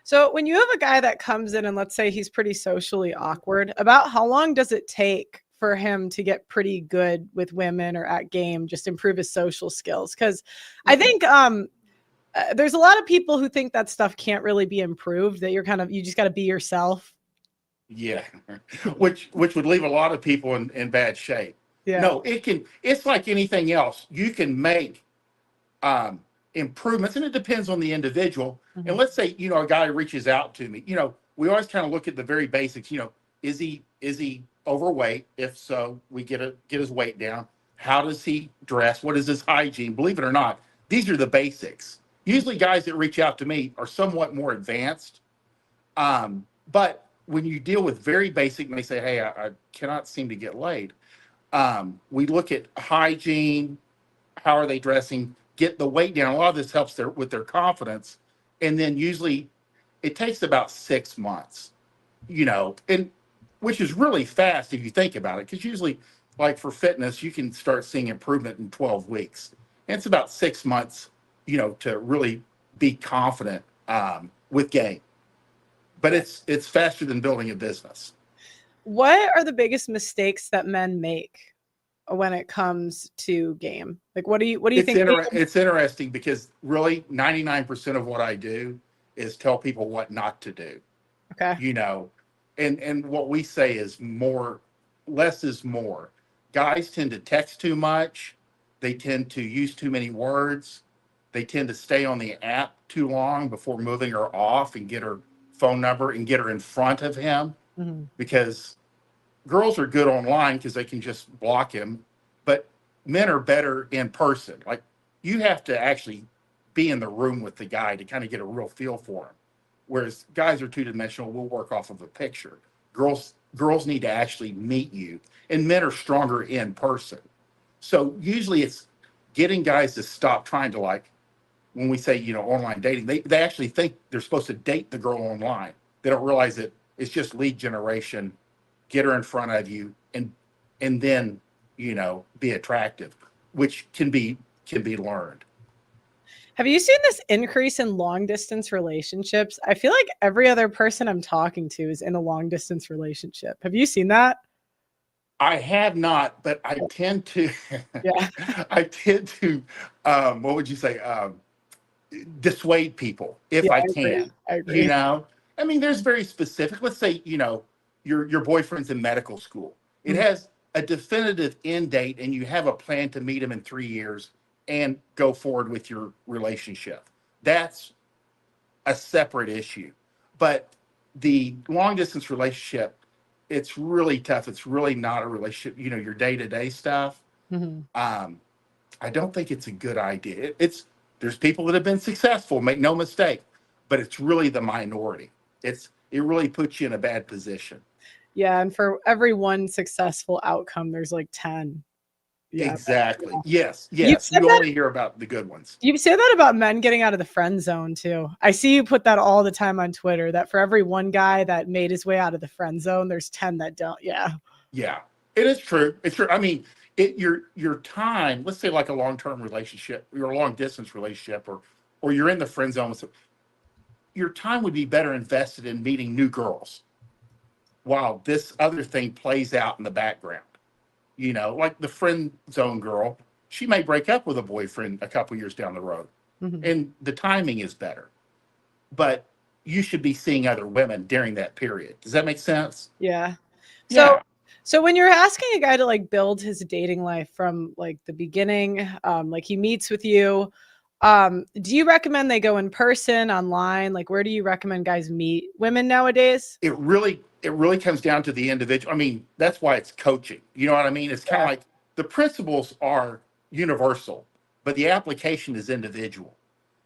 So when you have a guy that comes in and let's say he's pretty socially awkward, about how long does it take for him to get pretty good with women or at game, just improve his social skills? Because I think there's a lot of people who think that stuff can't really be improved, that you just got to be yourself. Yeah, which would leave a lot of people in bad shape. Yeah. No, it's like anything else. You can make improvements, and it depends on the individual. Mm-hmm. And let's say, a guy reaches out to me, we always kind of look at the very basics, is he overweight? If so, we get his weight down. How does he dress? What is his hygiene? Believe it or not, these are the basics. Usually guys that reach out to me are somewhat more advanced. But when you deal with very basic and they say, hey, I cannot seem to get laid, we look at hygiene, how are they dressing, get the weight down. A lot of this helps with their confidence. And then usually it takes about 6 months, and which is really fast if you think about it. Because usually, like for fitness, you can start seeing improvement in 12 weeks. And it's about 6 months, to really be confident with game. But it's faster than building a business. What are the biggest mistakes that men make when it comes to game? Like, what do you think? It's interesting because really 99% of what I do is tell people what not to do. Okay. And what we say is less is more. Guys tend to text too much. They tend to use too many words. They tend to stay on the app too long before moving her off and get her phone number and get her in front of him. Mm-hmm. Because girls are good online because they can just block him, but men are better in person. Like, you have to actually be in the room with the guy to kind of get a real feel for him. Whereas guys are two-dimensional, we'll work off of a picture. Girls need to actually meet you, and men are stronger in person. So usually it's getting guys to stop trying to, like, when we say, online dating, they actually think they're supposed to date the girl online. They don't realize that it's just lead generation. Get her in front of you and then, be attractive, which can be learned. Have you seen this increase in long distance relationships? I feel like every other person I'm talking to is in a long distance relationship. Have you seen that? I have not, but I tend to, what would you say? Dissuade people if I can. I agree. I mean, there's very specific. Let's say, your boyfriend's in medical school. It has a definitive end date, and you have a plan to meet him in 3 years and go forward with your relationship. That's a separate issue. But the long distance relationship, it's really tough. It's really not a relationship, your day-to-day stuff. Mm-hmm. I don't think it's a good idea. There's people that have been successful, make no mistake, but it's really the minority. It really puts you in a bad position. Yeah, and for every one successful outcome, there's like 10. Yeah, exactly. Yeah. Yes. You only hear about the good ones. You say that about men getting out of the friend zone too. I see you put that all the time on Twitter, that for every one guy that made his way out of the friend zone, there's 10 that don't. Yeah. Yeah, it is true. It's true. I mean, your time, let's say like a long-term relationship, your long distance relationship, or you're in the friend zone, so your time would be better invested in meeting new girls while this other thing plays out in the background. Like the friend zone girl, she may break up with a boyfriend a couple years down the road, and the timing is better. But you should be seeing other women during that period. Does that make sense? Yeah. Yeah. So when you're asking a guy to like build his dating life from like the beginning, like he meets with you, do you recommend they go in person, online? Like, where do you recommend guys meet women nowadays? It really comes down to the individual. I mean, that's why it's coaching. You know what I mean? It's kind of like the principles are universal, but the application is individual.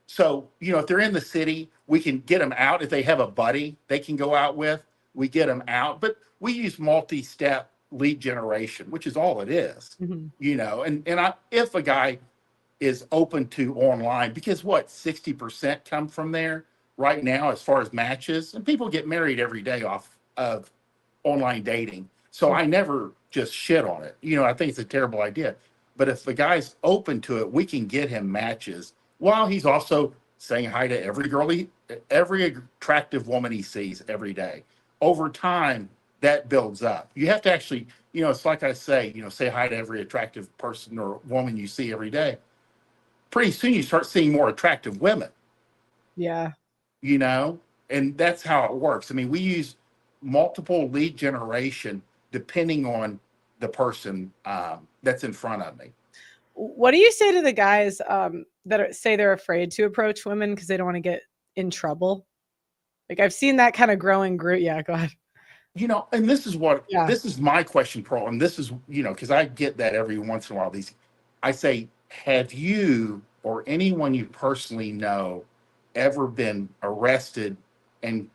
So, if they're in the city, we can get them out. If they have a buddy they can go out with, we get them out. But we use multi-step lead generation, which is all it is. And if a guy is open to online, because 60% come from there right now as far as matches, and people get married every day off of online dating. So I never just shit on it. I think it's a terrible idea. But if the guy's open to it, we can get him matches while he's also saying hi to every girl he every attractive woman he sees every day. Over time, that builds up. You have to actually, it's like I say, say hi to every attractive person or woman you see every day. Pretty soon you start seeing more attractive women, Yeah. And that's how it works. I mean, we use multiple lead generation depending on the person that's in front of me. What do you say to the guys say they're afraid to approach women because they don't want to get in trouble? Like I've seen that kind of growing group. Yeah, go ahead. And this is my question, Pearl, and this is, because I get that every once in a while. I say, have you or anyone you personally know ever been arrested and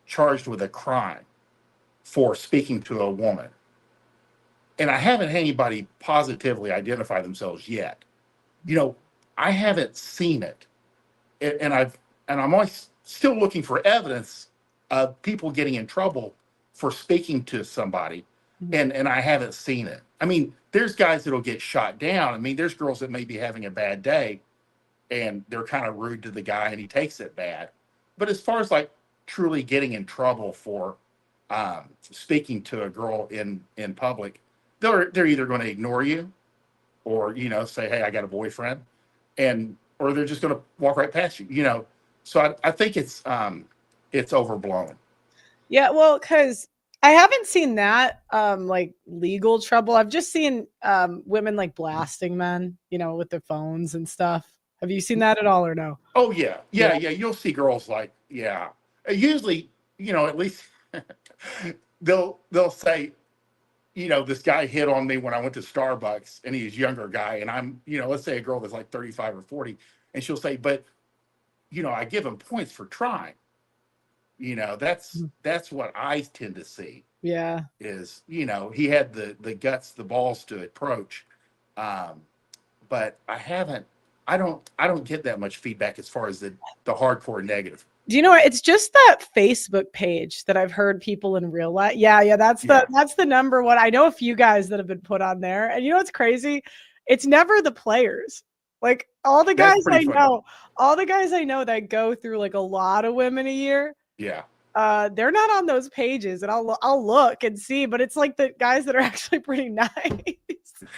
charged with a crime for speaking to a woman? And I haven't had anybody positively identify themselves yet. I haven't seen it, and I'm always still looking for evidence of people getting in trouble for speaking to somebody, and I haven't seen it. I mean, there's guys that'll get shot down. I mean, there's girls that may be having a bad day, and they're kind of rude to the guy, and he takes it bad. But as far as like truly getting in trouble for speaking to a girl in public, they're either going to ignore you, or say, hey, I got a boyfriend, or they're just going to walk right past you. So I think it's overblown. Yeah, well, because I haven't seen that like legal trouble. I've just seen women like blasting men, with their phones and stuff. Have you seen that at all or no? Oh yeah. You'll see girls like, yeah. Usually, at least they'll say, this guy hit on me when I went to Starbucks, and he's a younger guy, and I'm, let's say a girl that's like 35 or 40, and she'll say, but I give him points for trying. That's what I tend to see. Yeah. Is, he had the guts, the balls to approach. But I don't get that much feedback as far as the hardcore negative. Do you know what? It's just that Facebook page that I've heard people in real life. Yeah, that's the number one. I know a few guys that have been put on there, and what's crazy? It's never the players. Like all the guys I know that go through like a lot of women a year. Yeah. They're not on those pages, and I'll look and see, but it's like the guys that are actually pretty nice.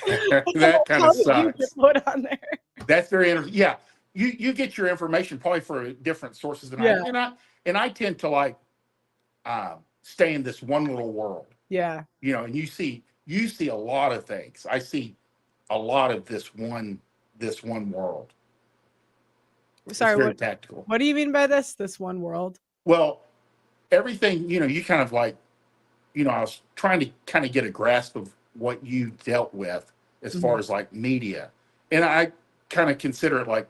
That kind of sucks. Get put on there. That's very interesting. Yeah, you get your information probably for different sources than I, and I tend to like stay in this one little world. Yeah. And you see a lot of things. I see a lot of this one world. Sorry, it's very tactical. What do you mean by this one world? Well, everything, you kind of like, I was trying to kind of get a grasp of what you dealt with as far as like media. And I kind of consider it like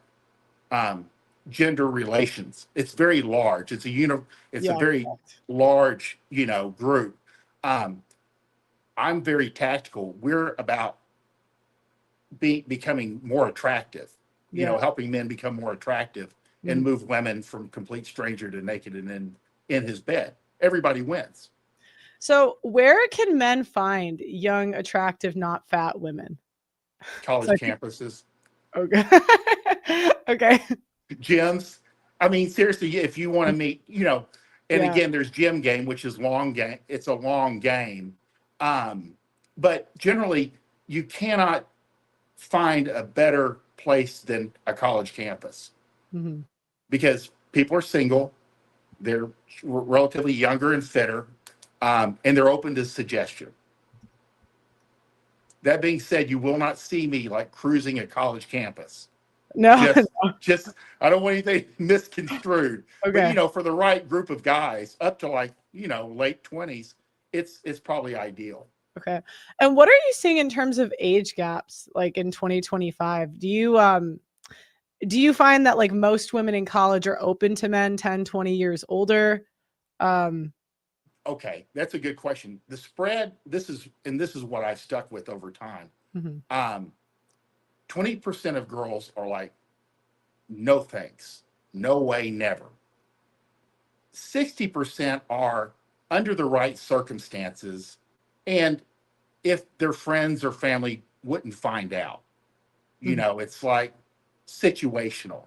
gender relations. It's very large. It's a very large, group. I'm very tactical. We're about becoming more attractive, helping men become more attractive and move women from complete stranger to naked and in his bed. Everybody wins. So where can men find young, attractive, not fat women? College campuses. Okay. Okay. Gyms. I mean, seriously, if you want to meet, again, there's gym game, which is long game. It's a long game. But generally, you cannot find a better place than a college campus because people are single. They're relatively younger and fitter, and they're open to suggestion. That being said, you will not see me like cruising a college campus. No, just I don't want anything misconstrued. Okay. But for the right group of guys, up to like late 20s, it's probably ideal. Okay. And what are you seeing in terms of age gaps, like in 2025? Do you find that like most women in college are open to men 10, 20 years older? Okay, that's a good question. The spread, this is what I've stuck with over time. 20% of girls are like, no thanks, no way, never. 60% are under the right circumstances, and if their friends or family wouldn't find out, it's like situational.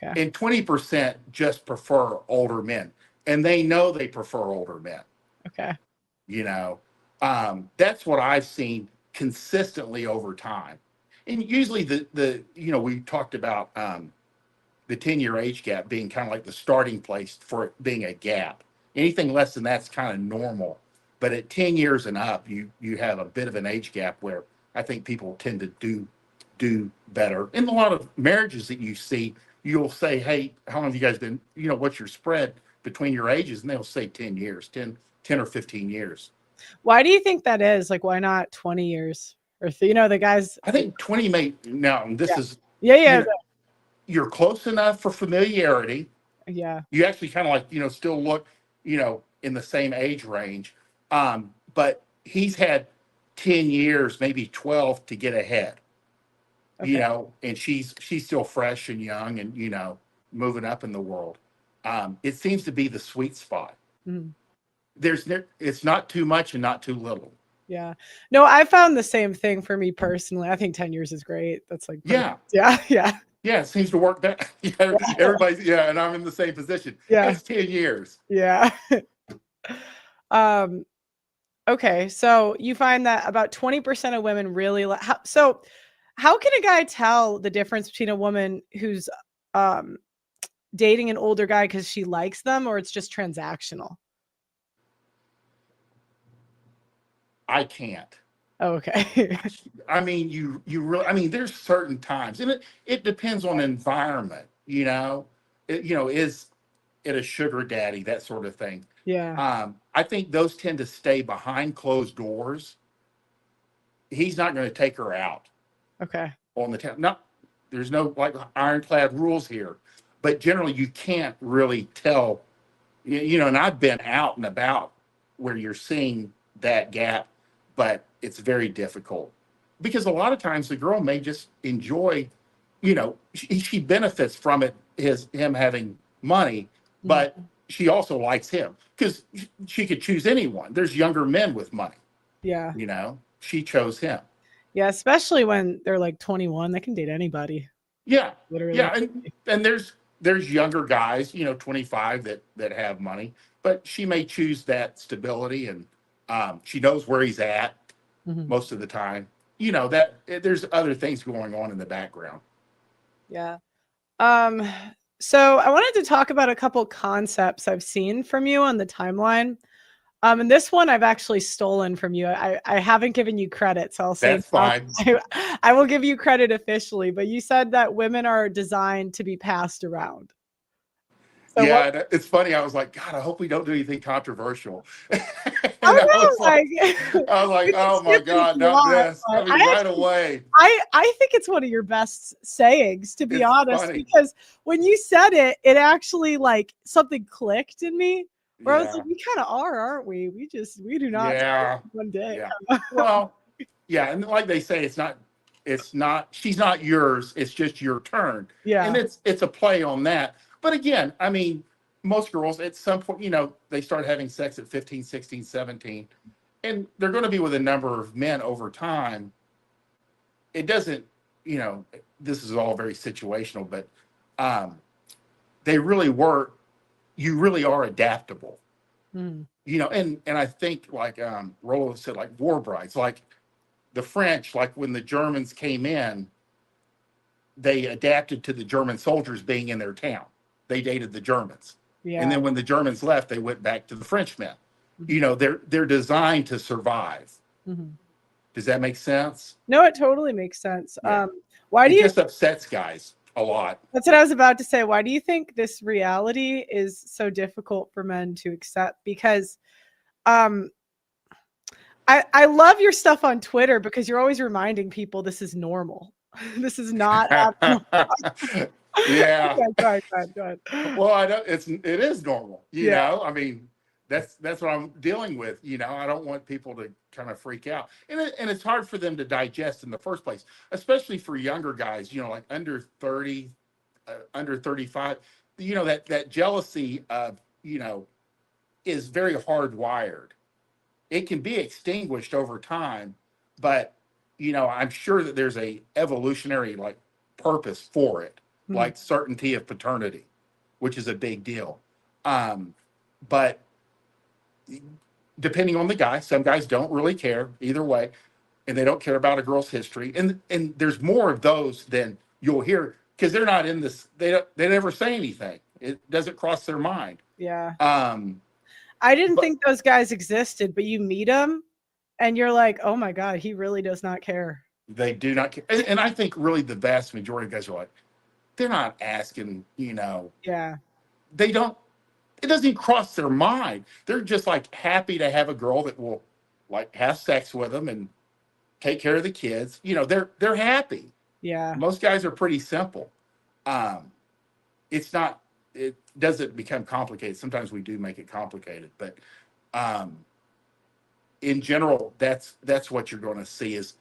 Okay. And 20% just prefer older men. And they know they prefer older men. Okay. You know, that's what I've seen consistently over time. And usually we talked about the 10-year age gap being kind of like the starting place for it being a gap. Anything less than that's kind of normal. But at 10 years and up, you have a bit of an age gap where I think people tend to do better. In a lot of marriages that you see, you'll say, hey, how long have you guys been, what's your spread between your ages? And they'll say 10 years, 10 or 15 years. Why do you think that is? Like, why not 20 years? Or, the guys. I think 20 now, this Yeah. is, Yeah. you're close enough for familiarity. Yeah. You actually kind of like, still look, in the same age range. But he's had 10 years, maybe 12 to get ahead, Okay. and she's still fresh and young and, moving up in the world. It seems to be the sweet spot. Mhm. It's not too much and not too little. Yeah. No, I found the same thing for me personally. I think 10 years is great. That's like, Yeah. Yeah. Yeah. Yeah, it seems to work better. Everybody's, and I'm in the same position. Yeah. It's 10 years. Yeah. Okay. So you find that about 20% of women really how can a guy tell the difference between a woman who's um dating an older guy because she likes them, or it's just transactional? I can't. Oh, okay. I mean, you really, there's certain times, and it depends on environment, is it a sugar daddy, that sort of thing. Yeah. I think those tend to stay behind closed doors. He's not going to take her out Okay. on the town. No, there's no like ironclad rules here, but generally you can't really tell, and I've been out and about where you're seeing that gap, but it's very difficult because a lot of times the girl may just enjoy, she benefits from him having money, but she also likes him because she could choose anyone. There's younger men with money. Yeah. She chose him. Yeah, especially when they're like 21, they can date anybody. Yeah. Literally. Yeah. And there's younger guys, 25 that have money, but she may choose that stability and she knows where he's at most of the time. That there's other things going on in the background. Yeah. So I wanted to talk about a couple concepts I've seen from you on the timeline. And this one I've actually stolen from you. I haven't given you credit, so I'll say That's fine. I will give you credit officially, but you said that women are designed to be passed around. So yeah, it's funny. I was like, God, I hope we don't do anything controversial. Oh, no, I was like, oh my God, not this. Right away. I think it's one of your best sayings, to be honest, funny. because when you said it, it actually like something clicked in me. Where I was like, we kind of are, aren't we? We do not. Yeah. One day. Yeah. Well, yeah, and like they say, she's not yours. It's just your turn. Yeah. And it's a play on that. But again, most girls at some point, they start having sex at 15, 16, 17, and they're going to be with a number of men over time. It doesn't, this is all very situational, but you really are adaptable. And I think like Rollo said, like war brides, like the French, like when the Germans came in, they adapted to the German soldiers being in their town. They dated the Germans. Yeah. And then when the Germans left, they went back to the Frenchmen. They're designed to survive. Does that make sense? No, it totally makes sense. Yeah. Why do you just upsets guys a lot? That's what I was about to say. Why do you think this reality is so difficult for men to accept? Because I love your stuff on Twitter because you're always reminding people this is normal. This is not abnormal. Yeah. Go ahead. Well, I know it is normal. You know, that's what I'm dealing with. I don't want people to kind of freak out, and it's hard for them to digest in the first place, especially for younger guys. Like under 30, under 35. That jealousy of is very hardwired. It can be extinguished over time, but I'm sure that there's a evolutionary like purpose for it. Mhm. like certainty of paternity, which is a big deal. But depending on the guy, some guys don't really care either way, and they don't care about a girl's history. And there's more of those than you'll hear because they're not in this. They never say anything. It doesn't cross their mind. Yeah. Um, I didn't but think those guys existed, but you meet them and you're like, oh my God, he really does not care. they do not care. And I think really the vast majority of guys are like, they're not asking, Yeah. they don't, it doesn't even cross their mind. They're just like happy to have a girl that will like have sex with them and take care of the kids. They're happy. Yeah. Most guys are pretty simple. Um, it's not, it doesn't become complicated. Sometimes we do make it complicated, but um, in general, that's what you're going to see is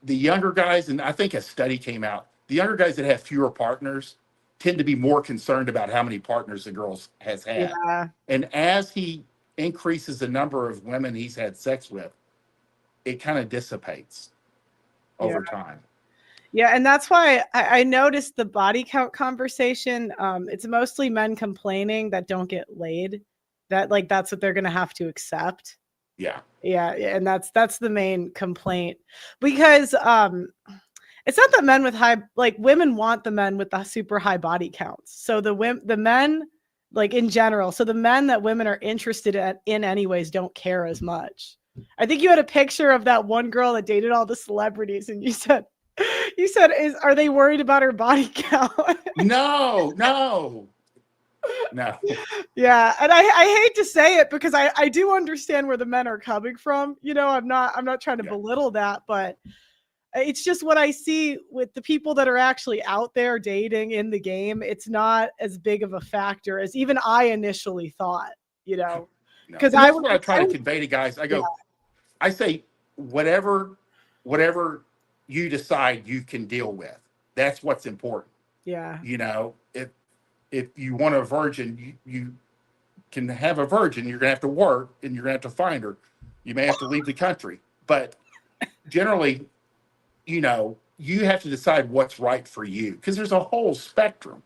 the younger guys. And I think a study came out, the younger guys that have fewer partners tend to be more concerned about how many partners the girls has had. Yeah. And as he increases the number of women he's had sex with, it kind of dissipates Yeah. over time. Yeah. And that's why I noticed the body count conversation. It's mostly men complaining that don't get laid, that's what they're going to have to accept. Yeah. Yeah. And that's the main complaint because, it's not that men with women want the men with the super high body counts. So the men, like in general, so the men that women are interested in anyways don't care as much. I think you had a picture of that one girl that dated all the celebrities, and you said, are they worried about her body count? No. Yeah, and I hate to say it because I do understand where the men are coming from. I'm not trying to belittle that, but it's just what I see with the people that are actually out there dating in the game. It's not as big of a factor as even I initially thought, No. because And that's what I try to convey to guys. I go, yeah. I say, whatever you decide you can deal with, that's what's important. Yeah. If you want a virgin, you can have a virgin. You're gonna have to work and you're gonna have to find her. You may have to leave the country, but generally, you have to decide what's right for you because there's a whole spectrum.